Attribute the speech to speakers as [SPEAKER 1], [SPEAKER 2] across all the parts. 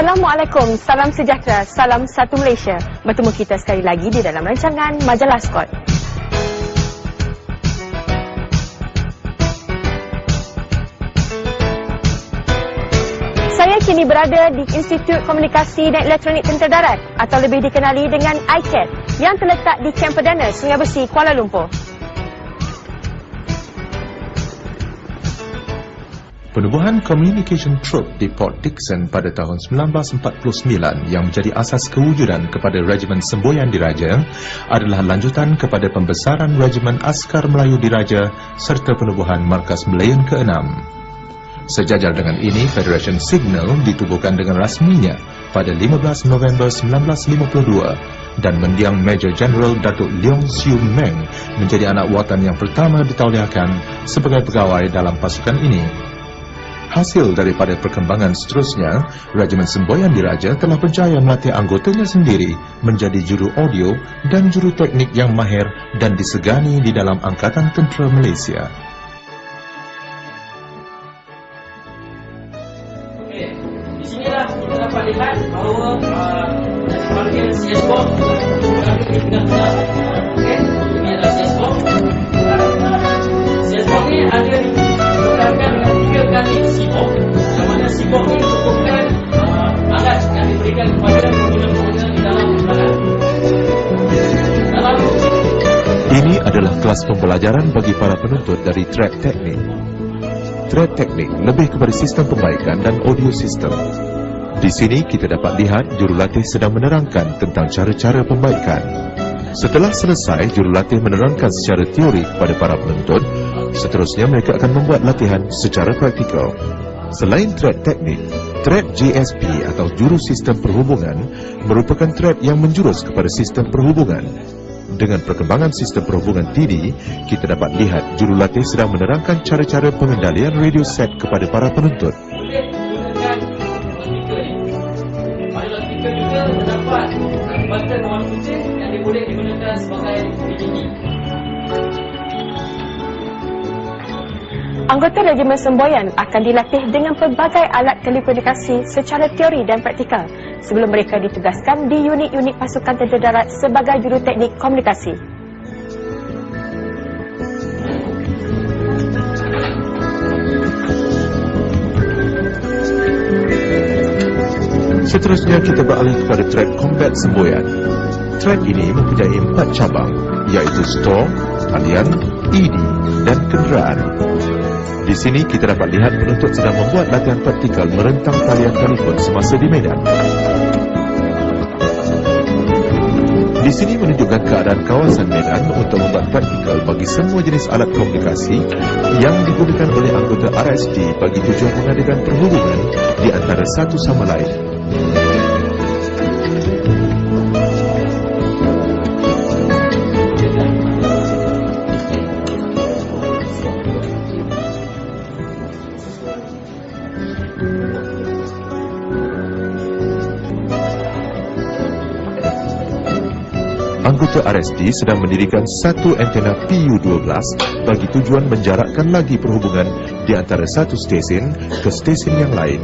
[SPEAKER 1] Assalamualaikum, salam sejahtera, salam satu Malaysia. Bertemu kita sekali lagi di dalam rancangan Majalah Skot. Saya kini berada di Institut Komunikasi dan Elektronik Tentera Darat atau lebih dikenali dengan ICAT yang terletak di Kem Perdana, Sungai Besi, Kuala Lumpur.
[SPEAKER 2] Penubuhan Communication Troop di Port Dickson pada tahun 1949 yang menjadi asas kewujudan kepada Regimen Semboyan Diraja adalah lanjutan kepada pembesaran Regimen Askar Melayu Diraja serta penubuhan Markas Malayan ke-6. Sejajar dengan ini, Federation Signal ditubuhkan dengan rasminya pada 15 November 1952 dan mendiang Major General Datuk Leong Siu Meng menjadi anak watan yang pertama ditauliahkan sebagai pegawai dalam pasukan ini. Hasil daripada perkembangan seterusnya, Regimen Semboyan Diraja telah berjaya melatih anggotanya sendiri menjadi juru audio dan juru teknik yang mahir dan disegani di dalam Angkatan Tentera Malaysia.
[SPEAKER 3] Okey, di sinilah kita dapat lihat bahawa bahagian CS-BOM berada di tengah-tengah. Okey, ini adalah CS-BOM. CS-BOM ni ada digunakan dengan 3 kali SIBOM, yang mana SIBOM ni merupakan alat yang diberikan kepada pengguna-pengguna di dalam badan.
[SPEAKER 2] Ini adalah kelas pembelajaran bagi para penuntut dari Track Teknik. Track Teknik lebih kepada sistem pembaikan dan audio sistem. Di sini kita dapat lihat jurulatih sedang menerangkan tentang cara-cara pembaikan. Setelah selesai jurulatih menerangkan secara teori kepada para penuntut, seterusnya mereka akan membuat latihan secara praktikal. Selain track teknik, track JSP atau Juru Sistem Perhubungan merupakan track yang menjurus kepada sistem perhubungan. Dengan perkembangan sistem perhubungan TD, kita dapat lihat jurulatih sedang menerangkan cara-cara pengendalian radio set kepada para penuntut.
[SPEAKER 3] Boleh menggunakan speaker ni. Pada speaker juga terdapat button warna putih yang boleh digunakan sebagai DVD.
[SPEAKER 1] Anggota Regimen Semboyan akan dilatih dengan pelbagai alat telekomunikasi secara teori dan praktikal sebelum mereka ditugaskan di unit-unit pasukan tentera darat sebagai juru teknik komunikasi.
[SPEAKER 2] Seterusnya kita beralih kepada track Combat Semboyan. Track ini mempunyai 4 cabang, iaitu Store, Talian, ED dan Kenderaan. Di sini kita dapat lihat penuntut sedang membuat latihan praktikal merentang talian telefon semasa di medan. Di sini menunjukkan keadaan kawasan medan untuk membuat praktikal bagi semua jenis alat komunikasi yang digunakan oleh anggota RSD bagi tujuan mengadakan perhubungan di antara satu sama lain. Anggota RSD sedang mendirikan satu antena PU-12 bagi tujuan menjarakkan lagi perhubungan di antara satu stesen ke stesen yang lain.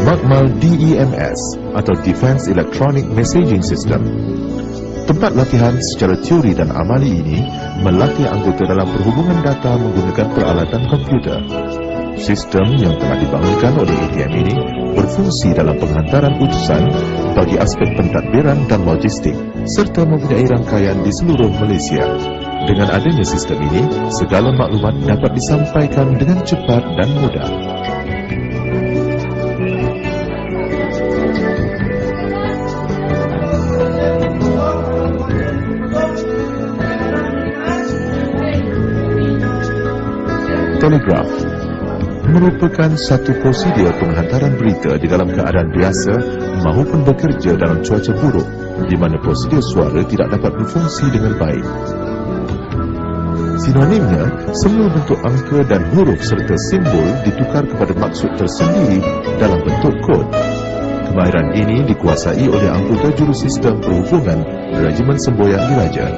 [SPEAKER 2] Makmal DEMS atau Defense Electronic Messaging System. Tempat latihan secara teori dan amali ini melatih anggota dalam perhubungan data menggunakan peralatan komputer. Sistem yang telah dibangunkan oleh ATM ini berfungsi dalam penghantaran utusan bagi aspek pentadbiran dan logistik serta mempunyai rangkaian di seluruh Malaysia. Dengan adanya sistem ini, segala maklumat dapat disampaikan dengan cepat dan mudah. Telegraf merupakan satu prosedur penghantaran berita di dalam keadaan biasa maupun bekerja dalam cuaca buruk di mana prosedur suara tidak dapat berfungsi dengan baik. Sinonimnya, semua bentuk angka dan huruf serta simbol ditukar kepada maksud tersendiri dalam bentuk kod. Kemahiran ini dikuasai oleh anggota jurusistem perhubungan Regimen Semboyan Diraja.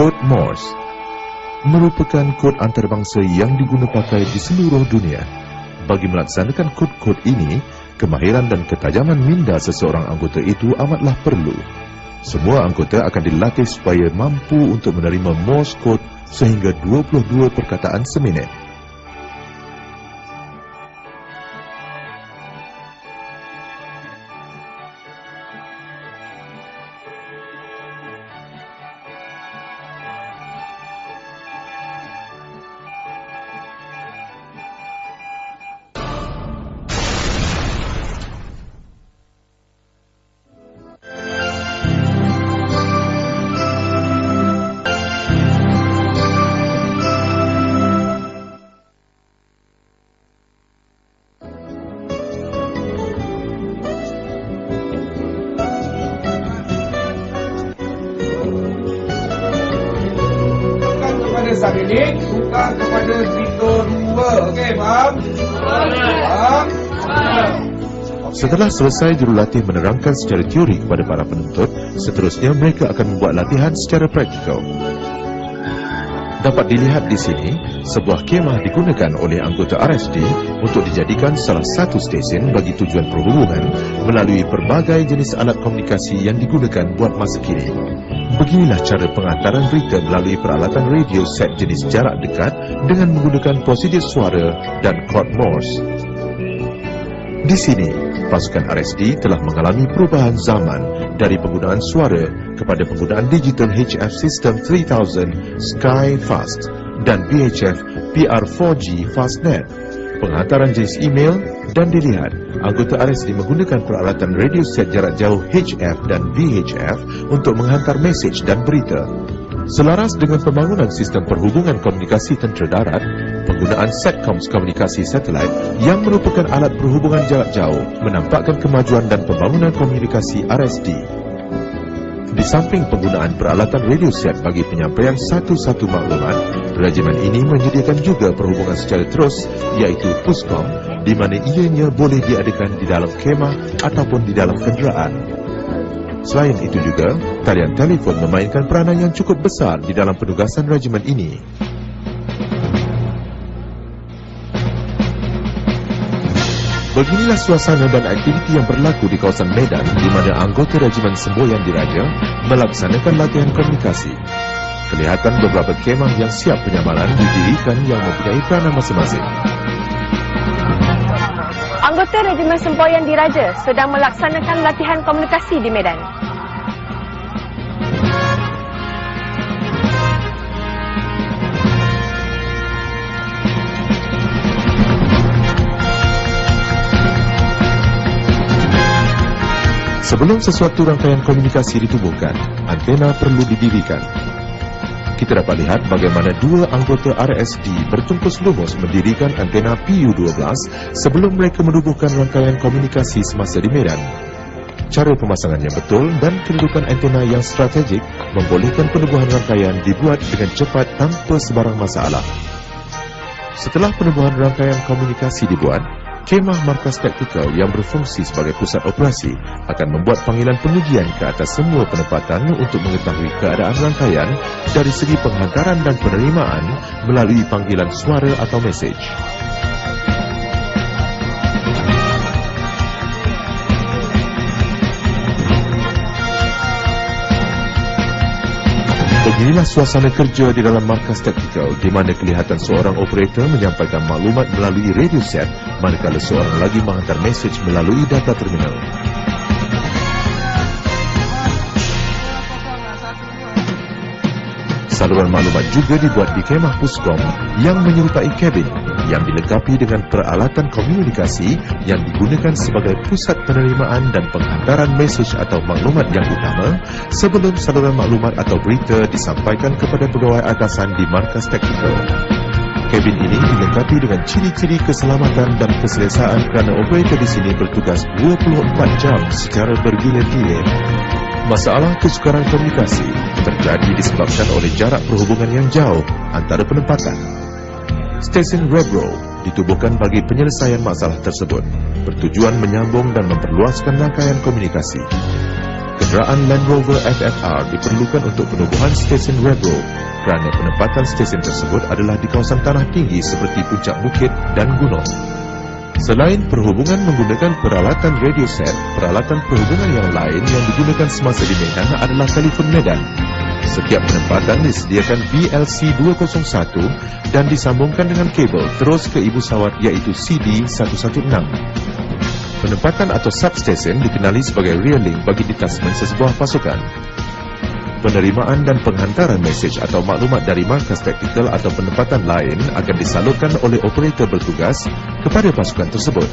[SPEAKER 2] Kod Morse merupakan kod antarabangsa yang digunapakai di seluruh dunia. Bagi melaksanakan kod-kod ini, kemahiran dan ketajaman minda seseorang anggota itu amatlah perlu. Semua anggota akan dilatih supaya mampu untuk menerima Morse code sehingga 22 perkataan seminit.
[SPEAKER 4] Sabinik, buka kepada berita 2. Okey, faham? Faham?
[SPEAKER 2] Setelah selesai jurulatih menerangkan secara teori kepada para penuntut, seterusnya mereka akan membuat latihan secara praktikal. Dapat dilihat di sini, sebuah kemah digunakan oleh anggota RSD untuk dijadikan salah satu stesen bagi tujuan perhubungan melalui pelbagai jenis alat komunikasi yang digunakan buat masa kini. Beginilah cara pengantaran berita melalui peralatan radio set jenis jarak dekat dengan menggunakan prosedur suara dan kod Morse. Di sini, pasukan RSD telah mengalami perubahan zaman dari penggunaan suara kepada penggunaan digital HF System 3000 Sky Fast dan VHF PR4G Fastnet, penghantaran jenis email, dan dilihat anggota RSD menggunakan peralatan radio set jarak jauh HF dan VHF untuk menghantar mesej dan berita. Selaras dengan pembangunan sistem perhubungan komunikasi tentera darat, penggunaan Satcoms komunikasi satelit yang merupakan alat perhubungan jarak jauh menampakkan kemajuan dan pembangunan komunikasi RSD. Di samping penggunaan peralatan radio set bagi penyampaian satu-satu maklumat, regimen ini menyediakan juga perhubungan secara terus, iaitu Puscom, di mana ianya boleh diadakan di dalam kemah ataupun di dalam kenderaan. Selain itu juga, talian telefon memainkan peranan yang cukup besar di dalam penugasan regimen ini. Beginilah suasana dan aktiviti yang berlaku di kawasan Medan di mana anggota Regimen Semboyan Diraja melaksanakan latihan komunikasi. Kelihatan beberapa kemah yang siap penyamalan didirikan yang mempunyai peranan masing-masing.
[SPEAKER 1] Anggota Regimen Semboyan Diraja sedang melaksanakan latihan komunikasi di Medan.
[SPEAKER 2] Sebelum sesuatu rangkaian komunikasi ditubuhkan, antena perlu didirikan. Kita dapat lihat bagaimana dua anggota RSD bertungkus lumus mendirikan antena PU-12 sebelum mereka menubuhkan rangkaian komunikasi semasa di Medan. Cara pemasangannya betul dan kedudukan antena yang strategik membolehkan penubuhan rangkaian dibuat dengan cepat tanpa sebarang masalah. Setelah penubuhan rangkaian komunikasi dibuat, kemah markas taktikal yang berfungsi sebagai pusat operasi akan membuat panggilan pengujian ke atas semua penempatan untuk mengetahui keadaan rangkaian dari segi penghantaran dan penerimaan melalui panggilan suara atau mesej. Beginilah suasana kerja di dalam markas taktikal di mana kelihatan seorang operator menyampaikan maklumat melalui radio set manakala seorang lagi menghantar mesej melalui data terminal. Saluran maklumat juga dibuat di kemah Puskom yang menyerupai kabin yang dilengkapi dengan peralatan komunikasi yang digunakan sebagai pusat penerimaan dan penghantaran mesej atau maklumat yang utama sebelum saluran maklumat atau berita disampaikan kepada pegawai atasan di markas taktikal. Kabin ini dilengkapi dengan ciri-ciri keselamatan dan keselesaan kerana operator di sini bertugas 24 jam secara bergilir-gilir. Masalah kesukaran komunikasi terjadi disebabkan oleh jarak perhubungan yang jauh antara penempatan. Stesen Rebro ditubuhkan bagi penyelesaian masalah tersebut, bertujuan menyambung dan memperluaskan rangkaian komunikasi. Kenderaan Land Rover FFR diperlukan untuk penubuhan stesen Rebro kerana penempatan stesen tersebut adalah di kawasan tanah tinggi seperti puncak bukit dan gunung. Selain perhubungan menggunakan peralatan radio set, peralatan perhubungan yang lain yang digunakan semasa di Medan adalah telefon Medan. Setiap penempatan disediakan BLC 201 dan disambungkan dengan kabel terus ke ibu sawat iaitu CD 116. Penempatan atau substation dikenali sebagai rear link bagi detasmen sesebuah pasukan. Penerimaan dan penghantaran mesej atau maklumat dari markas taktikal atau penempatan lain akan disalurkan oleh operator bertugas kepada pasukan tersebut.